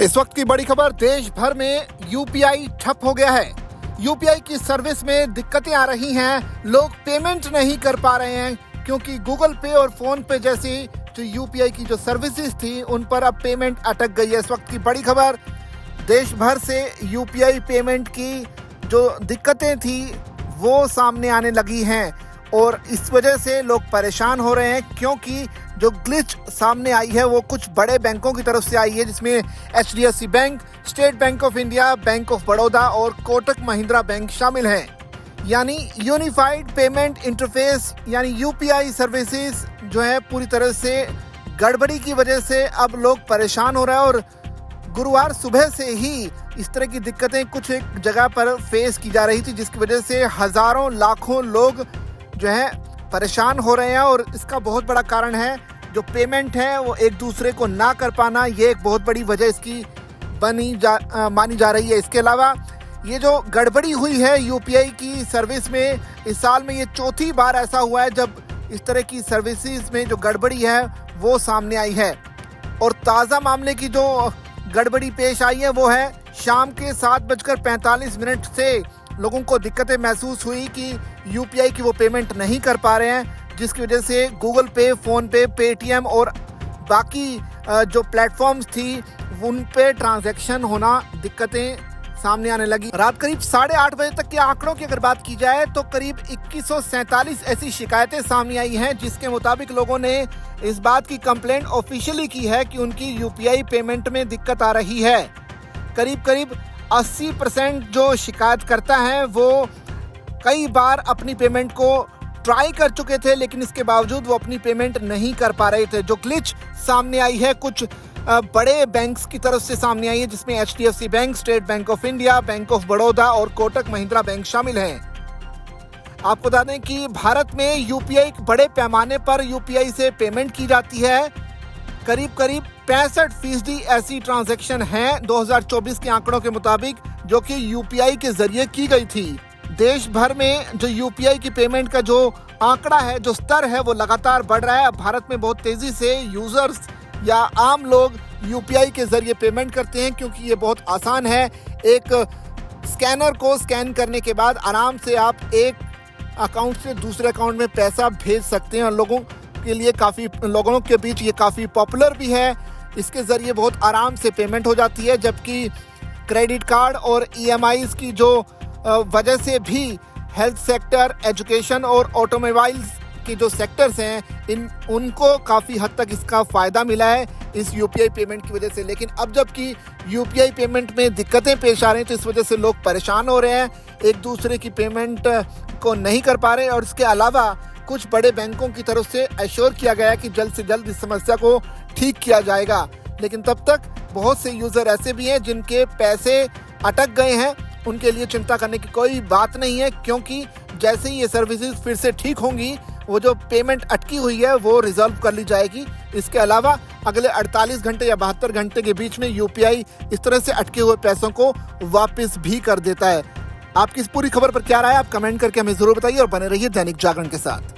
इस वक्त की बड़ी खबर, देश भर में यूपीआई ठप हो गया है। यूपीआई की सर्विस में दिक्कतें आ रही हैं। लोग पेमेंट नहीं कर पा रहे हैं क्योंकि गूगल पे और फोन पे जैसी जो यूपीआई की जो सर्विसेज थी उन पर अब पेमेंट अटक गई है। इस वक्त की बड़ी खबर, देश भर से यूपीआई पेमेंट की जो दिक्कतें थी वो सामने आने लगी हैं और इस वजह से लोग परेशान हो रहे हैं क्योंकि जो ग्लिच सामने आई है वो कुछ बड़े बैंकों की तरफ से आई है, जिसमें HDFC bank, state bank of India, bank of Baroda और कोटक महिंद्रा बैंक शामिल हैं। यानी यूनिफाइड पेमेंट इंटरफेस यानी यूपीआई सर्विसेज जो है पूरी तरह से गड़बड़ी की वजह से अब लोग परेशान हो रहे हैं और गुरुवार सुबह से ही इस तरह की दिक्कतें कुछ एक जगह पर फेस की जा रही थी, जिसकी वजह से हजारों लाखों लोग जो है परेशान हो रहे हैं। और इसका बहुत बड़ा कारण है जो पेमेंट है वो एक दूसरे को ना कर पाना, ये एक बहुत बड़ी वजह इसकी मानी जा रही है। इसके अलावा ये जो गड़बड़ी हुई है यूपीआई की सर्विस में, इस साल में ये चौथी बार ऐसा हुआ है जब इस तरह की सर्विसेज में जो गड़बड़ी है वो सामने आई है। और ताज़ा मामले की जो गड़बड़ी पेश आई है वो है शाम के 7:45 से लोगों को दिक्कतें महसूस हुई कि यूपीआई की वो पेमेंट नहीं कर पा रहे हैं, जिसकी वजह से गूगल पे, फोन पे, पेटीएम और बाकी जो प्लेटफॉर्म्स थी उन पे ट्रांजैक्शन होना दिक्कतें सामने आने लगी। रात करीब 8:30 बजे तक के आंकड़ों की अगर बात की जाए तो करीब 2147 ऐसी शिकायतें सामने आई हैं, जिसके मुताबिक लोगों ने इस बात की कंप्लेंट ऑफिशियली की है कि उनकी यूपीआई पेमेंट में दिक्कत आ रही है। करीब 80% जो शिकायतकर्ता हैं वो कई बार अपनी पेमेंट को ट्राई कर चुके थे, लेकिन इसके बावजूद वो अपनी पेमेंट नहीं कर पा रहे थे। जो ग्लिच सामने आई है कुछ बड़े बैंक्स की तरफ से सामने आई है, जिसमें HDFC bank, state bank of India, bank of Baroda और कोटक महिंद्रा बैंक शामिल हैं। आपको बता दें कि भारत में यूपीआई बड़े पैमाने पर यूपीआई से पेमेंट की जाती है। करीब 65% ऐसी ट्रांजैक्शन हैं 2024 के आंकड़ों के मुताबिक जो कि यूपीआई के जरिए की गई थी। देश भर में जो यूपीआई की पेमेंट का जो आंकड़ा है, जो स्तर है, वो लगातार बढ़ रहा है। भारत में बहुत तेजी से यूजर्स या आम लोग यूपीआई के जरिए पेमेंट करते हैं क्योंकि ये बहुत आसान है। एक स्कैनर को स्कैन करने के बाद आराम से आप एक अकाउंट से दूसरे अकाउंट में पैसा भेज सकते हैं और लोगों के बीच ये काफ़ी पॉपुलर भी है। इसके ज़रिए बहुत आराम से पेमेंट हो जाती है, जबकि क्रेडिट कार्ड और EMIs की जो वजह से भी हेल्थ सेक्टर, एजुकेशन और ऑटोमोबाइल्स के जो सेक्टर्स हैं उनको काफ़ी हद तक इसका फ़ायदा मिला है इस यूपीआई पेमेंट की वजह से। लेकिन अब जबकि यूपीआई पेमेंट में दिक्कतें पेश आ रही हैं तो इस वजह से लोग परेशान हो रहे हैं, एक दूसरे की पेमेंट को नहीं कर पा रहे। और इसके अलावा कुछ बड़े बैंकों की तरफ से एश्योर किया गया है कि जल्द से जल्द इस समस्या को ठीक किया जाएगा। लेकिन तब तक बहुत से यूज़र ऐसे भी हैं जिनके पैसे अटक गए हैं। उनके लिए चिंता करने की कोई बात नहीं है क्योंकि जैसे ही ये सर्विसेज फिर से ठीक होंगी, वो जो पेमेंट अटकी हुई है वो रिजॉल्व कर ली जाएगी। इसके अलावा अगले 48 घंटे या 72 घंटे के बीच में यूपीआई इस तरह से अटके हुए पैसों को वापस भी कर देता है। आपकी इस पूरी खबर पर क्या राय है, आप कमेंट करके हमें जरूर बताइए और बने रहिए दैनिक जागरण के साथ।